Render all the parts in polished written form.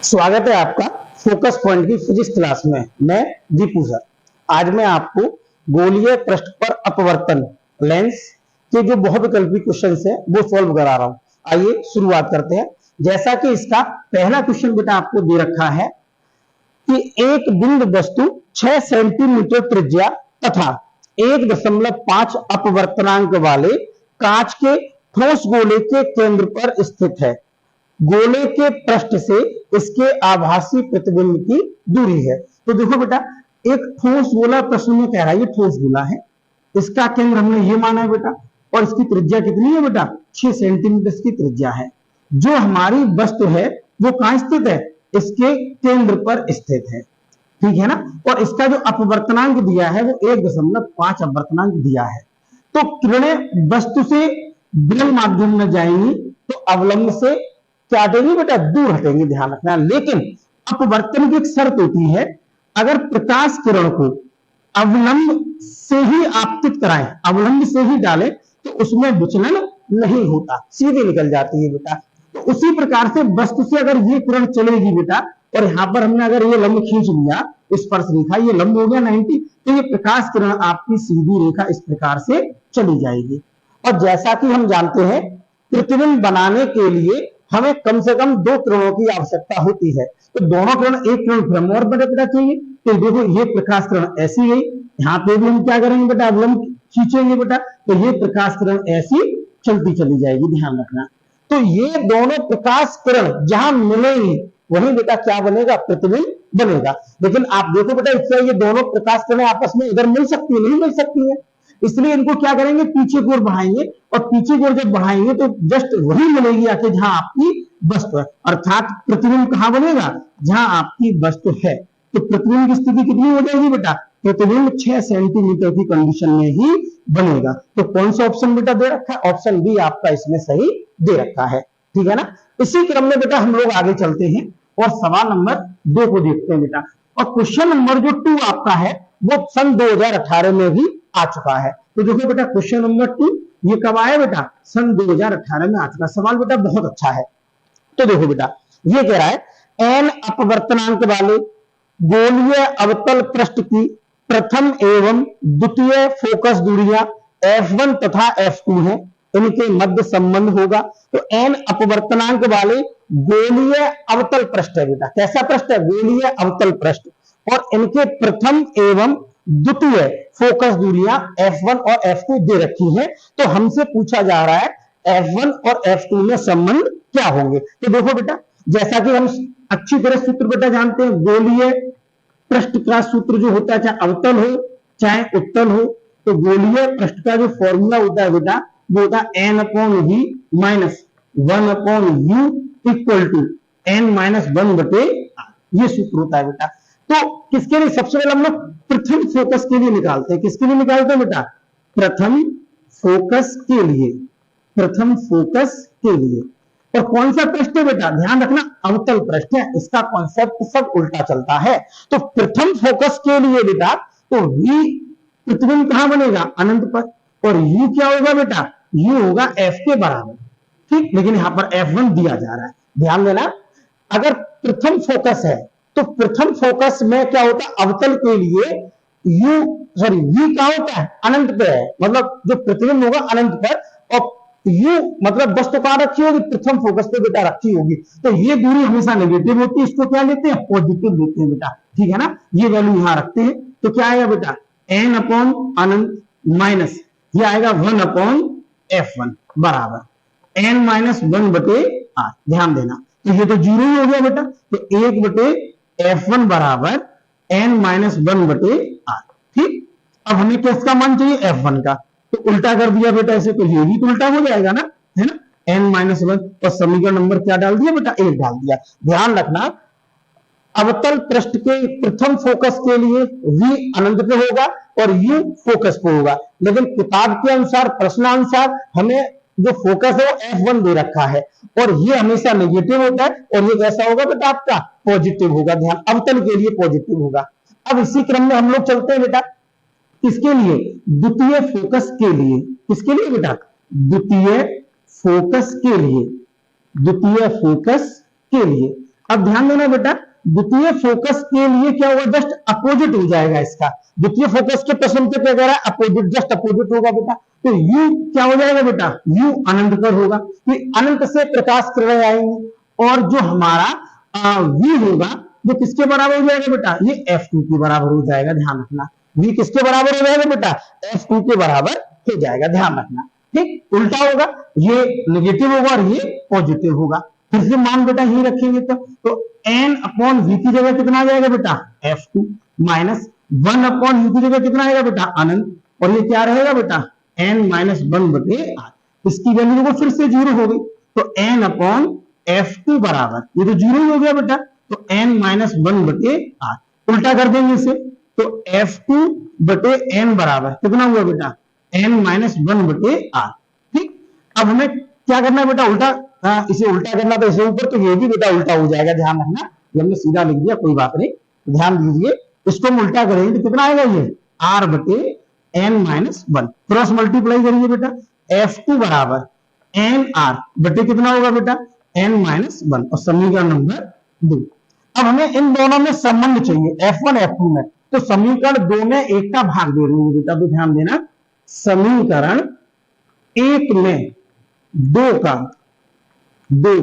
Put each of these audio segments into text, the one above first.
स्वागत है आपका फोकस पॉइंट की फिजिक्स क्लास में। मैं दीपू सर। आज मैं आपको गोलीय पृष्ठ पर अपवर्तन लेंस के जो बहुविकल्पी क्वेश्चन है वो सॉल्व करा रहा हूं। आइए शुरुआत करते हैं। जैसा कि इसका पहला क्वेश्चन बेटा आपको दे रखा है कि एक बिंदु वस्तु 6 सेंटीमीटर त्रिज्या तथा 1.5 अपवर्तनांक वाले कांच के ठोस गोले के केंद्र पर स्थित है। गोले के पृष्ठ से इसके आभासी प्रतिबिंब की दूरी है। तो देखो बेटा, एक ठोस गोला प्रश्न में कह रहा है, ये ठोस गोला है, इसका केंद्र हमने ये माना है बेटा, और इसकी त्रिज्या कितनी है बेटा? 6 सेंटीमीटर की त्रिज्या है। जो हमारी वस्तु है वो कहां स्थित है? इसके केंद्र पर स्थित है, ठीक है ना। और इसका जो अपवर्तनांक दिया है वो 1.5 अपवर्तनांक दिया है। तो किरणें वस्तु से विलंब माध्यम में जाएंगी तो अवलंब से क्या हटेंगी बेटा? दूर हटेंगे, ध्यान रखना। लेकिन अपवर्तन की एक शर्त होती है, अगर प्रकाश किरण को अवलंब से ही आपतित कराएं, अवलंब से ही डालें, तो उसमें विचलन नहीं होता, सीधे निकल जाती है बेटा। तो उसी प्रकार से वस्तु से अगर ये किरण चलेगी बेटा, और यहां पर हमने अगर ये लंब खींच लिया, स्पर्श रेखा, ये लंब हो गया 90, तो ये प्रकाश किरण आपकी सीधी रेखा इस प्रकार से चली जाएगी। और जैसा कि हम जानते हैं, प्रतिबिंब बनाने के लिए हमें कम से कम 2 किरणों की आवश्यकता होती है। तो दोनों किरण, एक किरण फिर हमें और बेटा चाहिए। तो देखो, ये प्रकाश किरण ऐसी गई, यहाँ पे भी हम क्या करेंगे बेटा? अवलंब खींचेंगे बेटा, तो ये प्रकाश किरण ऐसी चलती चली जाएगी, ध्यान रखना। तो ये दोनों प्रकाश किरण जहां मिलेंगी वही बेटा क्या बनेगा? प्रतिबिंब बनेगा। लेकिन आप देखो बेटा, क्या ये दोनों प्रकाश किरण आपस में इधर मिल सकती है? नहीं मिल सकती है। इसलिए इनको क्या करेंगे? पीछे की ओर बढ़ाएंगे, और पीछे की ओर जब बढ़ाएंगे तो जस्ट वही मिलेगी आके जहां आपकी वस्तु है। अर्थात प्रतिबिंब कहां बनेगा? जहां आपकी वस्तु है। तो प्रतिबिंब की स्थिति कितनी हो जाएगी बेटा? प्रतिबिंब 6 सेंटीमीटर की कंडीशन में ही बनेगा। तो कौन सा ऑप्शन बेटा दे रखा है? ऑप्शन बी आपका इसमें सही दे रखा है, ठीक है ना। इसी क्रम में बेटा हम लोग आगे चलते हैं और सवाल नंबर 2 को देखते हैं बेटा। और क्वेश्चन नंबर जो 2 आपका है वो सन 2018 में भी आ चुका है। तो देखो बेटा, क्वेश्चन नंबर 2 ये कब आया बेटा? सन 2018 में आ चुका। सवाल बेटा बहुत अच्छा है। तो देखो बेटा, ये कह रहा है एन अपवर्तनांक वाले गोलीय अवतल पृष्ठ की प्रथम एवं द्वितीय फोकस दूरियां F1 तथा F2 है, इनके मध्य संबंध होगा। तो एन अपवर्तनांक वाले गोलीय अवतल पृष्ठ है बेटा। कैसा पृष्ठ है? गोलीय अवतल पृष्ठ। और इनके प्रथम एवं द्वितीय फोकस दूरियां F1 और F2 दे रखी है। तो हमसे पूछा जा रहा है F1 और F2 में संबंध क्या होंगे। तो देखो बेटा, जैसा कि हम अच्छी तरह सूत्र बेटा जानते हैं, गोलीय पृष्ठ का सूत्र जो होता है, चाहे अवतल हो चाहे उत्तल हो, तो गोलीय पृष्ठ का जो फॉर्मूला होता है बेटा वो होता है n/v minus 1/u equal to n-1 बटे r। ये सूत्र होता है बेटा। तो किसके लिए? सबसे पहले हम लोग प्रथम फोकस के लिए निकालते हैं। किसके लिए निकालते हैं बेटा? प्रथम फोकस के लिए, प्रथम फोकस के लिए। और कौन सा पृष्ठ है बेटा? ध्यान रखना, अवतल पृष्ठ है। इसका कॉन्सेप्ट सब उल्टा चलता है। तो प्रथम फोकस के लिए बेटा, तो v प्रतिबिंब कहां बनेगा? अनंत पर। और u क्या होगा बेटा? u होगा f के बराबर, ठीक। लेकिन यहां पर F1 दिया जा रहा है, ध्यान देना। अगर प्रथम फोकस है तो प्रथम फोकस में क्या होता है? अवतल के लिए v क्या होता है? अनंत पे है, मतलब जो प्रतिबिंब होगा अनंत पर। और u मतलब वस्तु कहां रखी होगी? प्रथम फोकस पे बेटा रखी होगी। तो ये दूरी हमेशा नेगेटिव होती है, इसको क्या लेते हैं? पॉजिटिव लेते हैं बेटा, ठीक है ना। ये वैल्यू यहां रखते हैं। तो क्या आएगा बेटा? n अपॉन अनंत माइनस ये आएगा 1/F1 बराबर n-1 बटे r। ध्यान देना, तो ये तो 0 ही हो गया बेटा। तो 1/F1 बराबर n-1 बटे r, ठीक। अब हमें किसका मान चाहिए? F1 का। तो उल्टा कर दिया बेटा ऐसे, तो ये भी तो उल्टा हो जाएगा ना, है ना। n-1 और समीकरण नंबर क्या डाल दिया बेटा? 1 डाल दिया। ध्यान रखना, अवतल पृष्ठ के प्रथम फोकस के लिए v अनंत पे होगा और u फोकस पे होगा। लेकिन किताब के अनुसार, प्रश्नानुसार हमें जो फोकस है वो F1 दे रखा है, और ये हमेशा नेगेटिव होता है। और ये कैसा होगा बेटा? आपका पॉजिटिव होगा। ध्यान, अवतल के लिए पॉजिटिव होगा। अब इसी क्रम में हम लोग चलते हैं बेटा, किसके लिए? द्वितीय फोकस के लिए। किसके लिए बेटा? द्वितीय फोकस के लिए, द्वितीय फोकस के लिए। अब ध्यान देना बेटा, द्वितीय फोकस के लिए क्या होगा, जस्ट अपोजिट हो जाएगा इसका। द्वितीय फोकस के प्रश्न पे क्या कह रहा है, अपोजिट, जस्ट अपोजिट होगा बेटा। तो u क्या हो जाएगा बेटा, u अनंत पर होगा, तो अनंत से प्रकाश किरणें आएंगी, और जो हमारा v होगा वो किसके बराबर हो जाएगा बेटा, ये f2 के बराबर हो जाएगा, ध्यान रखना। v किसके बराबर हो जाएगा बेटा, f2 के बराबर हो जाएगा, ध्यान रखना। ठीक, उल्टा होगा, ये नेगेटिव होगा और ये पॉजिटिव होगा। फिर से मान बेटा ही रखेंगे तो n अपॉन v की जगह कितना आ जाएगा बेटा, f2 माइनस 1 अपॉन u की जगह कितना आएगा बेटा, अनंत, और ये क्या रहेगा बेटा, n माइनस 1 बटे r। इसकी वैल्यू देखो फिर से जीरो हो गई, तो n अपॉन f2 बराबर, ये तो जीरो ही हो गया बेटा, तो n माइनस 1 बटे r। उल्टा कर देंगे इसे, तो f2 बटे n बराबर कितना हुआ बेटा, n माइनस 1 बटे r। ठीक, अब हमें क्या करना है बेटा, उल्टा, इसे उल्टा करना, तो इसे ऊपर, तो ये भी बेटा उल्टा हो जाएगा, ध्यान रखना। ये हमने सीधा लिख दिया, कोई बात नहीं, ध्यान दीजिए। इसको हम उल्टा करेंगे तो कितना आएगा, ये r बटे n माइनस 1, क्रॉस मल्टीप्लाई करेंगे बेटा, f2 बराबर n r बटे कितना होगा बेटा, n माइनस 1, और समीकरण नंबर 2। अब हमें इन दोनों में संबंध चाहिए, f1 f2 में, तो समीकरण 2 में 1 का भाग दे रही है बेटा, तो ध्यान देना, समीकरण 1 में 2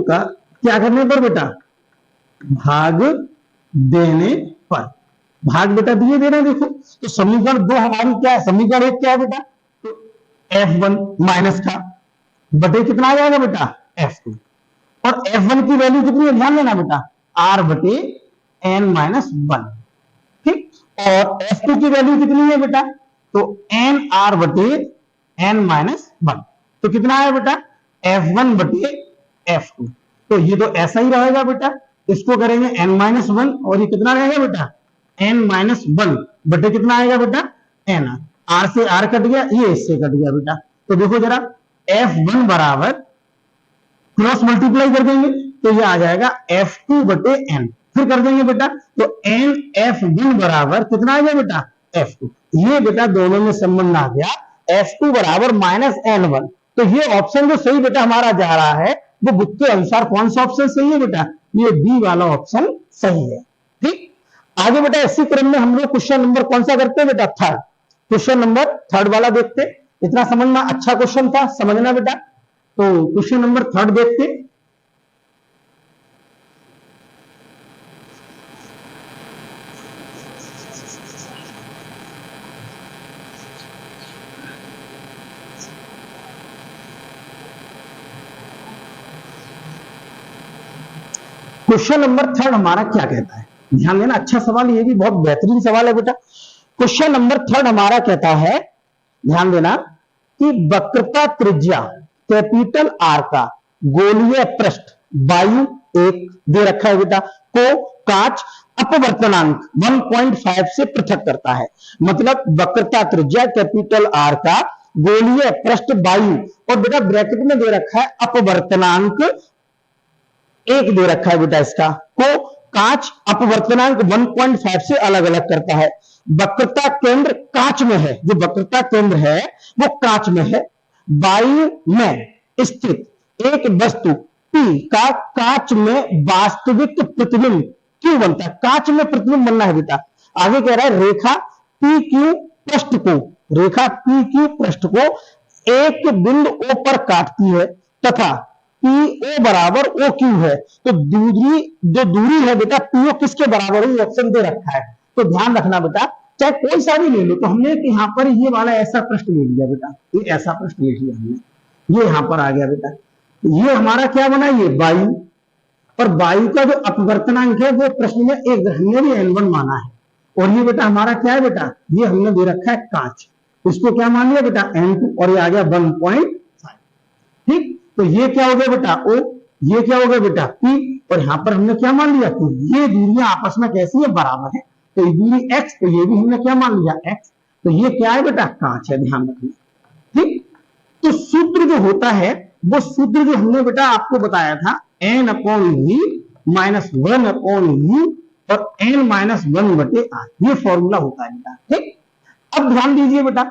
का क्या करने पर बेटा, भाग देने पर, भाग बेटा दिए दे रहे हैं, देखो। तो समीकरण 2 हमारी क्या है, समीकरण 1 क्या है बेटा, तो f1 माइनस का बटे कितना आ जाएगा बेटा, f2, और f1 की वैल्यू कितनी है, ध्यान देना बेटा, r बटे n माइनस 1। ठीक, और f2 की वैल्यू कितनी है बेटा, तो n r बटे n माइनस 1, तो कितना है बेटा, f1 बटे f2। तो ये तो ऐसा ही रहेगा बेटा, इसको करेंगे n माइनस 1, और ये कितना रहेगा बेटा, n माइनस 1 बटे कितना आएगा बेटा, n r से r कट गया, ये इससे कट गया बेटा। तो देखो जरा, f1 बराबर क्रॉस मल्टीप्लाई कर देंगे, तो ये आ जाएगा f2 बटे n, फिर कर देंगे बेटा, तो n f1 बराबर कितना आ गया बेटा, f2। ये बेटा दोनों में संबंध आ गया, f2 बराबर माइनस n1। तो ये ऑप्शन जो सही बेटा हमारा जा रहा है, वो बुक के अनुसार कौन सा ऑप्शन सही है बेटा, ये बी वाला ऑप्शन सही है। ठीक, आगे बेटा इसी क्रम में हम लोग क्वेश्चन नंबर कौन सा करते हैं बेटा, थर्ड। क्वेश्चन नंबर थर्ड वाला देखते, इतना समझना, अच्छा क्वेश्चन था, समझना बेटा। तो क्वेश्चन नंबर थर्ड देखते, क्वेश्चन नंबर थर्ड हमारा क्या कहता है, ध्यान देना, अच्छा सवाल, ये भी बहुत बेहतरीन सवाल है बेटा। क्वेश्चन नंबर थर्ड हमारा कहता है, ध्यान देना, कि वक्रता त्रिज्या कैपिटल आर का गोलीय पृष्ठ वायु 1 दे रखा है बेटा, को कांच अपवर्तनांक 1.5 से पृथक करता है। मतलब वक्रता त्रिज्या कैपिटल आर का गोलीय पृष्ठ वायु, और बेटा ब्रैकेट में दे रखा है अपवर्तनांक 1 दे रखा है बेटा, इसका को कांच अपवर्तनांक 1.5 से अलग अलग करता है। वक्रता केंद्र कांच में है, जो वक्रता केंद्र है वो कांच में है। वायु में स्थित एक वस्तु P का कांच में वास्तविक प्रतिबिंब क्यों बनता है, कांच में प्रतिबिंब बनना है बेटा। आगे कह रहा है रेखा PQ पृष्ठ को, रेखा PQ पृष्ठ को एक बिंदु O पर काटती है, तथा PO बराबर OQ है। तो दूरी, जो दूरी है बेटा PO किसके बराबर है, ऑप्शन दे रखा है। तो ध्यान रखना बेटा, चाहे कोई सा भी ले लो, तो हमने यहाँ पर ये वाला ऐसा प्रश्न ले लिया बेटा, ये ऐसा प्रश्न ले लिया हमने, ये यहाँ पर आ गया बेटा। ये हमारा क्या बना, ये वायु, और वायु का जो अपवर्तनांक है वो प्रश्न में एक, हमने भी n1 माना है, और ये बेटा हमारा क्या है बेटा, ये हमने दे रखा है कांच, इसको क्या मान लिया बेटा n2, और ये आ गया 1.5। ठीक, तो ये क्या हो गया बेटा O, ये क्या हो गया बेटा P, और यहां पर हमने क्या मान लिया, तो ये दूरियां आपस में कैसी है, बराबर है। तो ये दूरी x, तो ये भी हमने क्या मान लिया x, तो ये क्या है बेटा, कांच है, ध्यान रखना। ठीक, तो सूत्र जो होता है, वो सूत्र जो हमने बेटा आपको बताया था, n upon v minus 1 upon u और n माइनस 1 बटे r, ये फॉर्मूला होता है बेटा। ठीक, अब ध्यान दीजिए बेटा,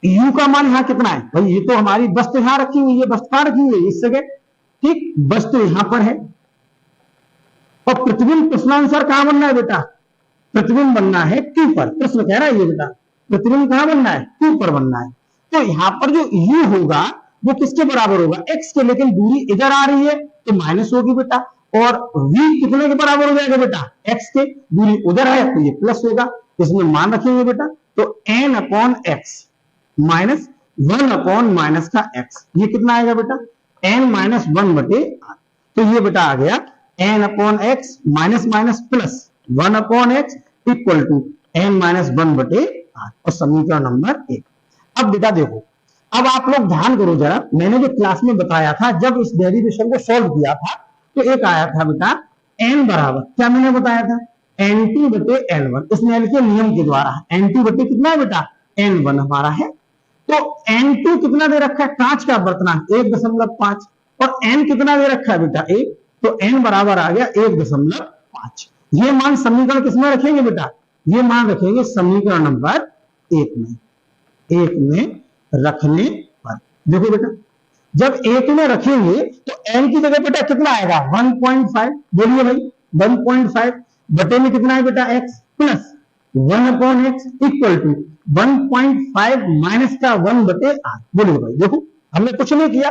u का मान यहां कितना है भाई, ये तो हमारी वस्तु यहां रखी हुई है, वस्तु कहां रखी हुई है, इस जगह। ठीक, वस्तु यहां पर है, और प्रतिबिंब प्रश्नानुसार कहां बनना है बेटा? प्रतिबिंब बनना है क्यू पर। प्रश्न कह रहा है ये बेटा प्रतिबिंब कहां बनना है? क्यू पर बनना है। तो यहां पर जो यू होगा वो किसके बराबर होगा? एक्स के, लेकिन दूरी इधर आ रही है तो माइनस होगी बेटा। और v कितने के बराबर हो जाएगा बेटा? x के, दूरी उधर है तो ये प्लस होगा। इसमें मान रखेंगे बेटा तो n upon x minus 1 upon minus का x, ये कितना आएगा बेटा? n माइनस 1 बटे r। तो ये बेटा आ गया n upon x minus minus plus 1 upon x equal to n minus 1 बटे r, और समीकरण नंबर 1। अब बेटा देखो, अब आप लोग ध्यान करो जरा, मैंने जो क्लास में बताया था जब इस डेरिवेशन को सॉल्व किया था तो एक आया था बेटा n बराबर, क्या मैंने बताया था? n2 बटे n1, इस नेल के नियम के द्वारा n2 बटे कितना है बेटा? n1 हमारा है। तो n2 कितना दे रखा है? कांच का बर्तनांक 1.5, और n कितना दे रखा है बेटा? 1, तो n बराबर आ गया 1.5। ये मान समीकरण किसमें रखेंगे बेटा? ये मान रखेंगे समीकरण नंबर 1 में रखने पर। देखो बेटा जब 1 में रखेंगे तो n की जगह बेटा कितना आएगा? 1.5। बोलिए भाई 1.5 बटे में कितना है बेटा? x plus 1 upon x equal to 1.5 minus का 1 बटे r। बोलिए भाई देखो हमने कुछ नहीं किया,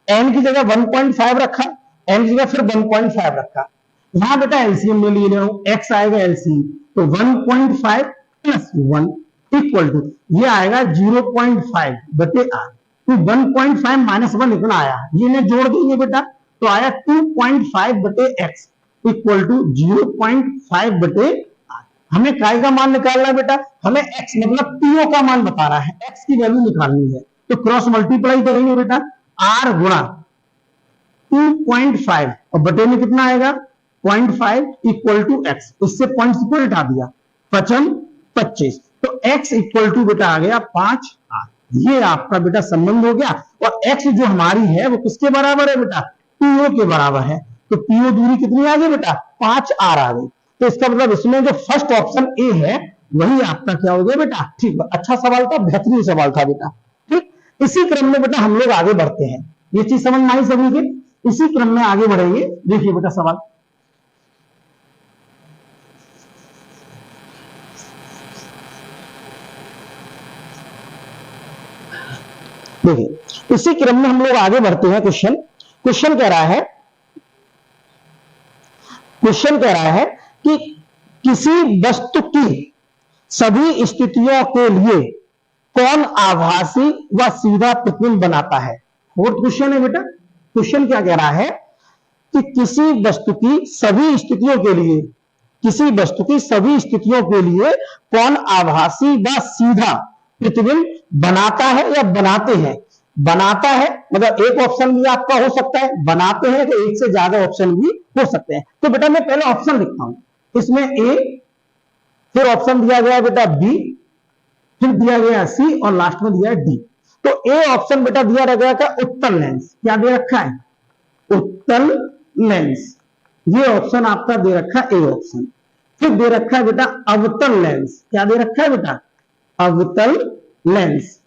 n की जगह 1.5 रखा, n की जगह फिर 1.5 रखा। यहां बेटा एलसीएम में ले रहा हूं, x आएगा एलसीएम तो 1.5 प्लस 1 इक्वल टू ये आएगा 0.5 बटे r। तो 1.5 माइनस 1 इतना आया, ये ने जोड़ देंगे बेटा तो आया 2.5 बटे x इक्वल टू 0.5 बटे r। हमें काय का मान निकालना है बेटा? हमें x मतलब पीओ का मान बता रहा है, x की वैल्यू निकालनी है। तो क्रॉस मल्टीप्लाई करेंगे बेटा, r गुणा 2.5 और बटे में कितना आएगा? 0.5 इक्वल टू x, इससे पॉइंट्स को हटा दिया, 25, तो x इक्वल टू बेटा आ गया 5r। ये आपका बेटा संबंध हो गया। और x जो हमारी है वो किसके बराबर है बेटा? पीओ के बराबर है। तो पीओ दूरी कितनी आ गई बेटा? 5r आ गई। तो इसका मतलब इसमें जो फर्स्ट ऑप्शन ए है वही आपका क्या हो गया बेटा? ठीक, अच्छा सवाल था, बेहतरीन सवाल था बेटा। ठीक, इसी क्रम में बेटा हम लोग आगे बढ़ते हैं। ये चीज समझ में आई सभी के? इसी क्रम में आगे बढ़ेंगे। देखिए बेटा सवाल, देखिए इसी क्रम में हम लोग आगे बढ़ते हैं। क्वेश्चन कह रहा है कि किसी वस्तु की सभी स्थितियों के लिए कौन आभासी व सीधा प्रतिबिंब बनाता है? फोर्थ क्वेश्चन है बेटा। क्वेश्चन क्या कह रहा है कि किसी वस्तु की सभी स्थितियों के लिए कौन आभासी व सीधा प्रतिबिंब बनाता है या बनाते हैं? बनाता है मतलब एक ऑप्शन भी आपका हो सकता है, बनाते हैं तो एक से ज्यादा ऑप्शन भी हो सकते हैं। तो बेटा मैं पहले ऑप्शन लिखता हूं, इसमें ए, फिर ऑप्शन दिया गया बेटा बी, फिर दिया गया सी और लास्ट में दिया है डी। तो ए ऑप्शन बेटा दिया रहेगा क्या? उत्तल लेंस। क्या दे रखा है? उत्तल लेंस। ये ऑप्शन आपका दे रखा है ए ऑप्शन। फिर दे रखा है बेटा अवतल लेंस। क्या दे रखा है बेटा? अवतल लेंस।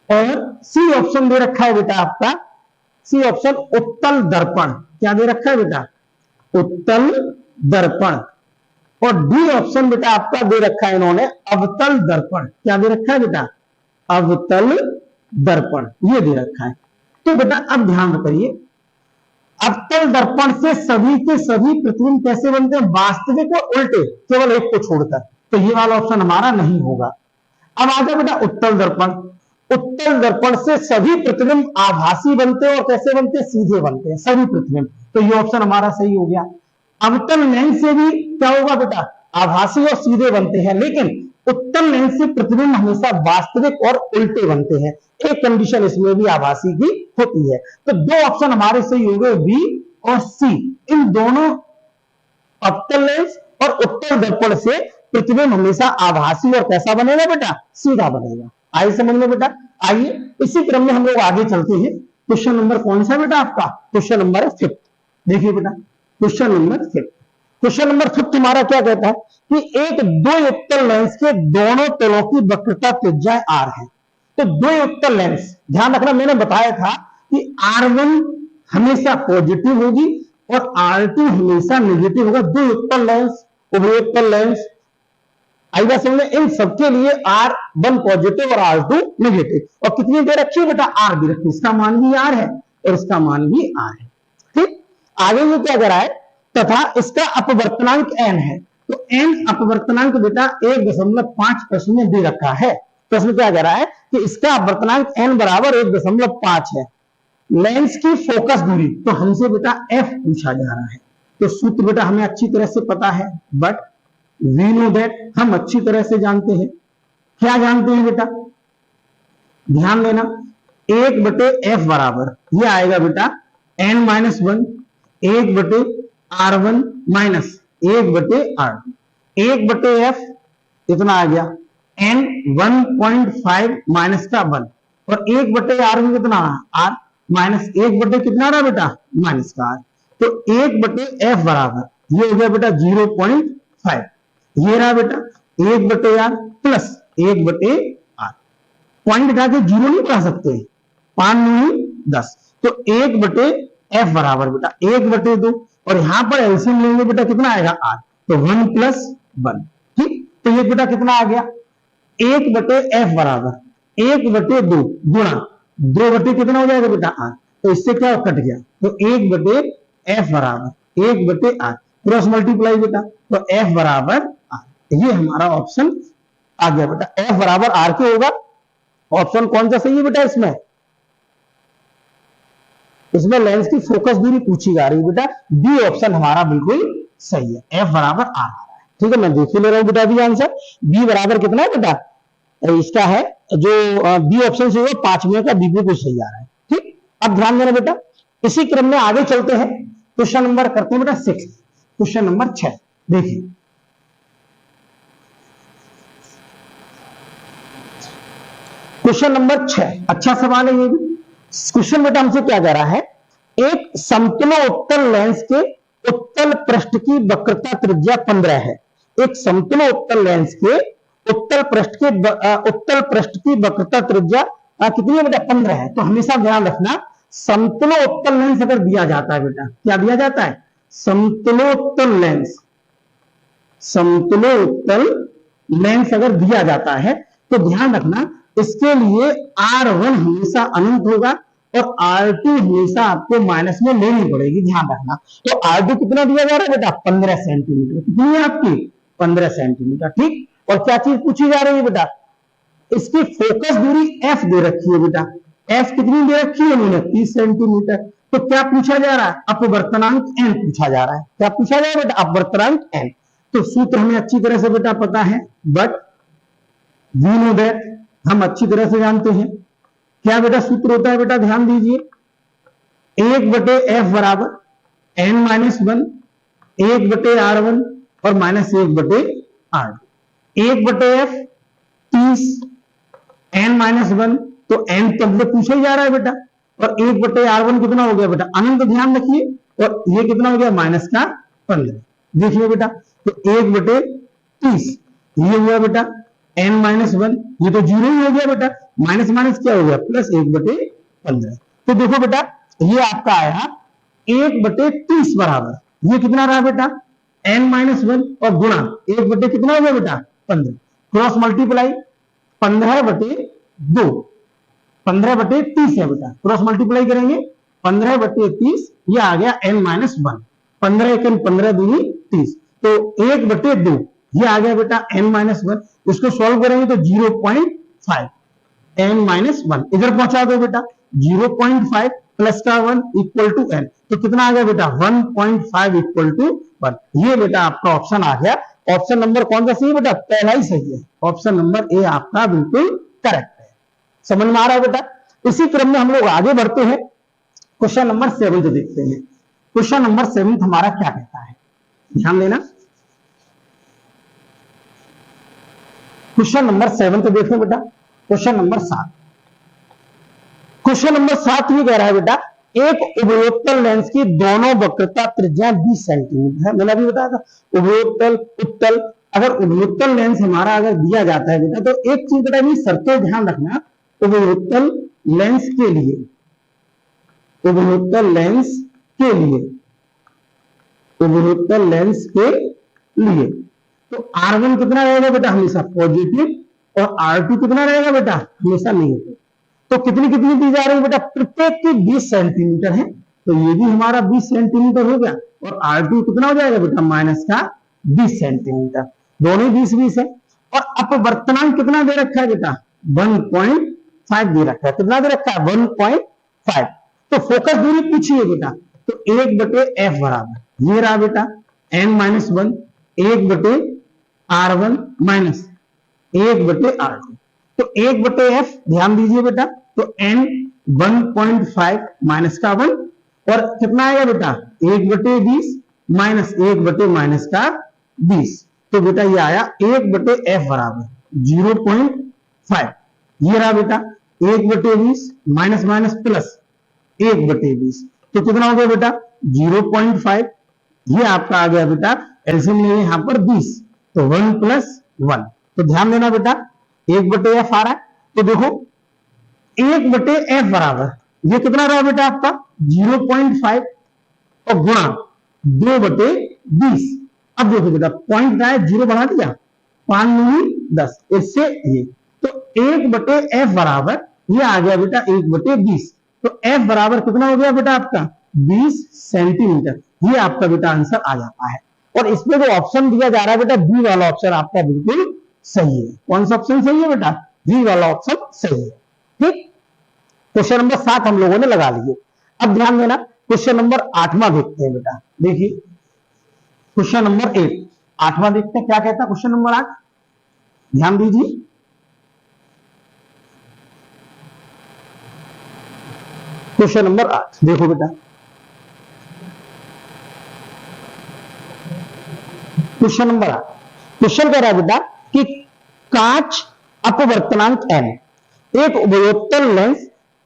और सी ऑप्शन दे रखा है बेटा आपका, सी ऑप्शन उत्तल दर्पण। क्या दे रखा है बेटा? उत्तल दर्पण। और डी ऑप्शन बेटा आपका दे रखा है इन्होंने अवतल दर्पण। क्या दे रखा है बेटा? अवतल दर्पण, ये दे रखा है। तो बेटा अब ध्यान करिए, अवतल दर्पण से सभी के सभी प्रतिबिंब कैसे बनते हैं? वास्तविक और उल्टे, केवल एक को छोड़कर। तो ये वाला ऑप्शन हमारा नहीं होगा। अब आ गया बेटा उत्तल दर्पण। उत्तल दर्पण से सभी प्रतिबिंब आभासी बनते हैं और कैसे बनते हैं? सीधे बनते हैं सभी प्रतिबिंब। तो ये ऑप्शन हमारा सही हो गया। अवतल लेंस से भी क्या होगा बेटा? आभासी और सीधे बनते हैं, लेकिन उत्तल लेंस से प्रतिबिंब हमेशा वास्तविक और उल्टे बनते हैं। एक कंडीशन इसमें भी आभासी की होती है। तो दो ऑप्शन हमारे सही हो गए, बी और सी। इन दोनों अवतल लेंस और उत्तल दर्पण से प्रतिबिंब हमेशा आभासी और कैसा बनेगा बेटा? सीधा बनेगा। आइए समझ में बेटा। आइए इसी क्रम में हम लोग आगे चलते हैं। क्वेश्चन नंबर कौन सा बेटा आपका? क्वेश्चन नंबर है 5। देखिए बेटा क्वेश्चन नंबर 5। क्वेश्चन नंबर 5 तुम्हारा क्या कहता है कि एक दो उत्तल लेंस के दोनों तलों की वक्रता त्रिज्या r है। तो दो उत्तल लेंस, ध्यान रखना मैंने बताया था कि R1 हमेशा पॉजिटिव होगी, और R2 हमेशा नेगेटिव होगा। दो उत्तल लेंस, उभयोत्तल लेंस, आई बात समझ में, इन सबके लिए R1 पॉजिटिव और R2 नेगेटिव। और कितनी दे रखी है बेटा, R दे रखी है, इसका मान भी R है और इसका मान भी R है। ठीक, आगे ये क्या कह रहा है, तथा इसका अपवर्तनांक n है। तो n अपवर्तनांक बेटा 1.5 प्रश्न में दे रखा है। प्रश्न क्या कह रहा है कि इसका अपवर्तनांक n बराबर 1.5 है। लेंस की फोकस दूरी, तो हमसे बेटा f पूछा जा रहा है। तो सूत्र बेटा हमें अच्छी तरह से पता है, बट वी नो दैट, हम अच्छी तरह से जानते हैं। क्या जानते हैं बेटा, ध्यान देना, 1/f बराबर ये आएगा बेटा n-1, 1/r1 minus 1/r2, 1/f इतना आ गया n 1.5 माइनस का 1, और 1/r कितना r माइनस 1 कितना रहा बेटा माइनस का r। तो 1/f बराबर ये हो गया बेटा 0.5, ये रहा बेटा 1/r प्लस 1/r। पॉइंट उठा के जीरो नहीं बढ़ा सकते, 5 नहीं 10, तो 1/f बराबर बेटा 1/2, और यहां पर एलसीएम लेंगे बेटा कितना आएगा r, तो 1 + 1। ठीक, तो ये बेटा कितना आ गया, 1/f बराबर 1/2 गुणा 2 कितना हो जाएगा बेटा r, तो इससे क्या कट गया, तो 1/f बराबर 1/r, क्रॉस मल्टीप्लाई बेटा, तो f बराबर r। ये हमारा ऑप्शन आ गया बेटा, f बराबर r के होगा। ऑप्शन कौन सा सही है बेटा, इसमें लेंस की फोकस दूरी पूछी जा रही है बेटा, बी ऑप्शन हमारा बिल्कुल सही है, f बराबर r आ रहा है। ठीक है, मैं देख ही ले रहा हूं बेटा अभी आंसर, बी बराबर कितना है बेटा, इसका है जो बी ऑप्शन से 5 में का बी बिल्कुल सही आ रहा है। ठीक, अब ध्यान देना बेटा, इसी क्रम में आगे चलते हैं, क्वेश्चन नंबर करते हैं बेटा 6, क्वेश्चन नंबर 6 देखिए। क्वेश्चन नंबर 6 अच्छा सवाल है ये भी। क्वेश्चन बेटा हमसे क्या कह रहा है, एक समतलोत्तल लेंस के उत्तल पृष्ठ की वक्रता त्रिज्या 15 है। एक समतलोत्तल लेंस के उत्तल पृष्ठ की वक्रता त्रिज्या कितनी है बेटा 15 है। तो हमेशा ध्यान रखना, समतलोत्तल लेंस अगर दिया जाता है बेटा, क्या दिया जाता है, समतलोत्तल लेंस अगर दिया जाता है तो ध्यान रखना इसके लिए R1 हमेशा अनंत होगा और R2 हमेशा आपको माइनस में लेनी पड़ेगी, ध्यान रखना। तो R2 कितना दिया जा रहा है बेटा 15 सेंटीमीटर, कितनी है आपकी 15 सेंटीमीटर। ठीक, और क्या चीज पूछी जा रही है बेटा, इसकी फोकस दूरी f दे रखी है बेटा, f कितनी दे रखी है उन्होंने 30 सेंटीमीटर। तो क्या पूछा जा रहा है, अपवर्तनांक n पूछा जा रहा है। क्या पूछा जा रहा है बेटा, अपवर्तनांक n। तो सूत्र हमें अच्छी तरह से बेटा पता है, बट वी नो दैट, हम अच्छी तरह से जानते हैं। क्या बेटा सूत्र होता है बेटा, ध्यान दीजिए, 1/f बराबर n-1, 1/r1 और माइनस 1/r2। 1/f 30, n-1, तो n तो हमसे पूछा ही जा रहा है बेटा, और 1/r1 कितना हो गया बेटा अनंत, ध्यान रखिए, और ये कितना हो गया माइनस का 15। देखिए बेटा, तो 1/30 ये हुआ बेटा n-1, ये तो जीरो ही हो गया बेटा, माइनस माइनस क्या हो गया प्लस 1/15। तो देखो बेटा ये आपका आया 1/30 बराबर, ये कितना रहा बेटा n-1 और गुणा 1 कितना हो गया बेटा 15, क्रॉस मल्टीप्लाई 15/2, 15/30 है बेटा, क्रॉस मल्टीप्लाई करेंगे 15/30, ये आ गया n-1, 15 × 15 दूनी 30, तो 1/2 ये आ गया बेटा n-1। इसको सॉल्व करेंगे तो 0.5 n-1 इधर पहुंचा दो बेटा, 0.5 प्लस का 1 इक्वल टू n, तो कितना आ गया बेटा 1.5 इक्वल टू 1। ये बेटा आपका ऑप्शन आ गया। ऑप्शन नंबर कौन सा सही है बेटा, पहला ही सही है, ऑप्शन नंबर ए आपका बिल्कुल करेक्ट है। समझ में आ रहा है बेटा। इसी क्रम में हम लोग आगे बढ़ते हैं, क्वेश्चन नंबर 7 देखते हैं। क्वेश्चन नंबर 7 हमारा क्या कहता है, ध्यान देना। क्वेश्चन नंबर 7 तो देखो बेटा, क्वेश्चन नंबर 7, क्वेश्चन नंबर 7 ये कह रहा है बेटा, एक उभयोत्तल लेंस की दोनों वक्रता त्रिज्या 20 सेंटीमीटर है। मैंने अभी बताया था उभयोत्तल उत्तल, अगर उभयोत्तल लेंस हमारा अगर दिया जाता है बेटा, तो एक चीज बेटा शर्तें ध्यान रखना, उभयोत्तल लेंस के लिए उपरोत्तल लेंस के लिए। तो R1 कितना रहेगा बेटा, हमेशा पॉजिटिव, और R2 कितना रहेगा बेटा, हमेशा नेगेटिव। तो कितनी कितनी दी जा रही है बेटा, प्रत्येक की 20 सेंटीमीटर है, तो ये भी हमारा 20 सेंटीमीटर हो गया, और R2 कितना हो जाएगा बेटा, माइनस का 20 सेंटीमीटर, दोनों 20-20 है। और अपवर्तनांक कितना दे रखा है बेटा, 1.5 दे रखा है। कितना दे रखा है, 1.5। तो फोकस दूरी पूछिए बेटा, तो 1/f बराबर ये रहा बेटा n-1, 1/r1 माइनस 1/r2। तो 1/f ध्यान दीजिए बेटा, तो n 1.5 माइनस का 1, और कितना आएगा बेटा, 1/20 माइनस 1/-20। तो बेटा ये आया 1/f बराबर 0.5। ये रहा बेटा 1/20 माइनस माइनस प्लस 1/20, तो कितना हो गया बेटा 0.5। ये आपका आ गया बेटा, एलसीएम ले यहां पर 20, तो 1 + 1। तो ध्यान देना बेटा 1/f आ रहा है, तो देखो 1/f बराबर ये कितना रहा बेटा आपका 0.5, और गुणा 2/20। अब देखो बेटा पॉइंट का है, 0 बढ़ा दिया, 5 दूनी 10, इससे ये, तो 1/f बराबर ये आ गया बेटा 1/20। तो f बराबर कितना हो गया बेटा आपका 20 सेंटीमीटर। ये आपका बेटा आंसर आ जाता है। और इसमें जो ऑप्शन दिया जा रहा है बेटा, बी वाला ऑप्शन आपका बिल्कुल सही है। कौन सा ऑप्शन सही है बेटा, बी वाला ऑप्शन सही है। ठीक, क्वेश्चन नंबर 7 हम लोगों ने लगा लिए। अब ध्यान देना, क्वेश्चन नंबर 8वां देखते हैं बेटा। देखिए क्वेश्चन नंबर 8वां देखते हैं, क्या कहता है क्वेश्चन नंबर 8, ध्यान दीजिए। क्वेश्चन नंबर 8 देखो बेटा, क्वेश्चन नंबर 8 क्वेश्चन कह रहा है बेटा कि कांच अपवर्तनांक n, एक उभयोत्तल लेंस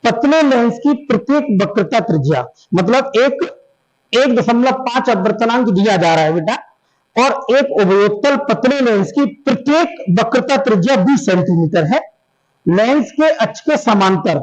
पतले लेंस की प्रत्येक वक्रता त्रिज्या, मतलब 1.5 अपवर्तनांक दिया जा रहा है बेटा, और एक उभयोत्तल पतले लेंस की प्रत्येक वक्रता त्रिज्या 20 सेंटीमीटर है। लेंस के अक्ष के समांतर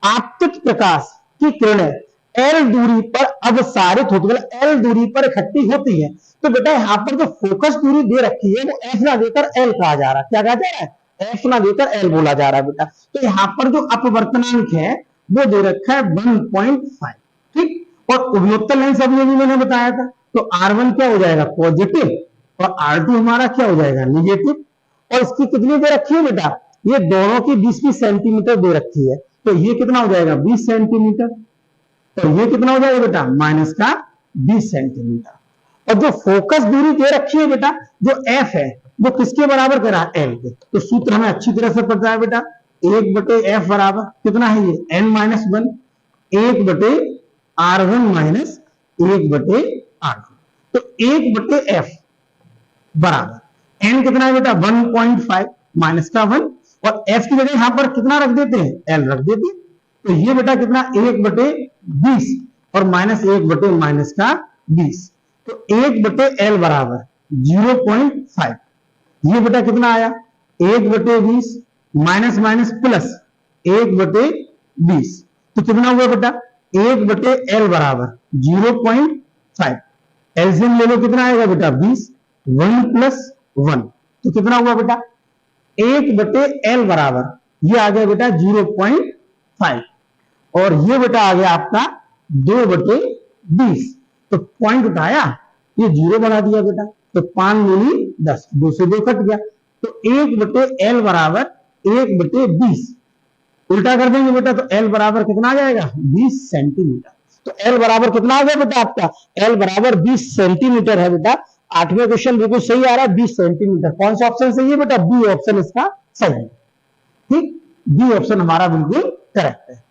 आपतित प्रकाश की किरणें L दूरी पर अवसारित होती है, मतलब L दूरी पर इकट्ठी होती है। तो बेटा यहाँ पर जो फोकस दूरी दे रखी है वो F ना देकर L कहा जा रहा है। क्या कहा जा रहा है, F ना देकर L बोला जा रहा है बेटा। तो यहाँ पर जो अपवर्तनांक है वो दे रखा है 1.5। ठीक, और उभयोत्तल लेंस अभी भी मैंने बताया था, तो R1 क्या हो जाएगा पॉजिटिव, और R2 हमारा क्या हो जाएगा नेगेटिव। और इसकी कितनी दे रखी है बेटा, ये दोनों की 20-20 सेंटीमीटर दे रखी है, तो ये कितना हो जाएगा 20 सेंटीमीटर, तो ये कितना हो जाएगा बेटा माइनस का 20 सेंटीमीटर। और जो फोकस दूरी दे रखी है बेटा, जो f है वो किसके बराबर करा है, l के। तो सूत्र हमें अच्छी तरह से पता है बेटा, 1/f बराबर कितना है ये n-1, 1/r1 माइनस 1/r2। तो 1/f बराबर n कितना है बेटा 1.5 माइनस का 1, और f की जगह यहां पर कितना रख देते हैं, l रख देते हैं। तो ये बेटा कितना 1/20 और माइनस 1/- का 20, तो 1/l बराबर 0.5। ये बेटा कितना आया 1/20 माइनस माइनस प्लस 1/20, तो कितना हुआ बेटा 1/l बराबर 0.5। एलसीएम ले लो, कितना आएगा बेटा 20, 1 + 1, तो कितना हुआ बेटा 1/l बराबर ये आ गया बेटा 0.5, और ये बेटा आ गया आपका 2/20। तो पॉइंट उठाया, ये 0 बना दिया बेटा, तो 5 दूनी 10, 2 से 2 कट गया, तो 1/l बराबर 1/20। उल्टा कर देंगे बेटा, तो l बराबर कितना आ जाएगा 20 सेंटीमीटर। तो l बराबर कितना आ गया बेटा आपका, l बराबर 20 सेंटीमीटर है बेटा। 8वें क्वेश्चन बिल्कुल सही आ रहा है, 20 सेंटीमीटर। कौन सा ऑप्शन सही है बेटा, बी ऑप्शन इसका सही है। ठीक, बी ऑप्शन हमारा बिल्कुल करेक्ट है।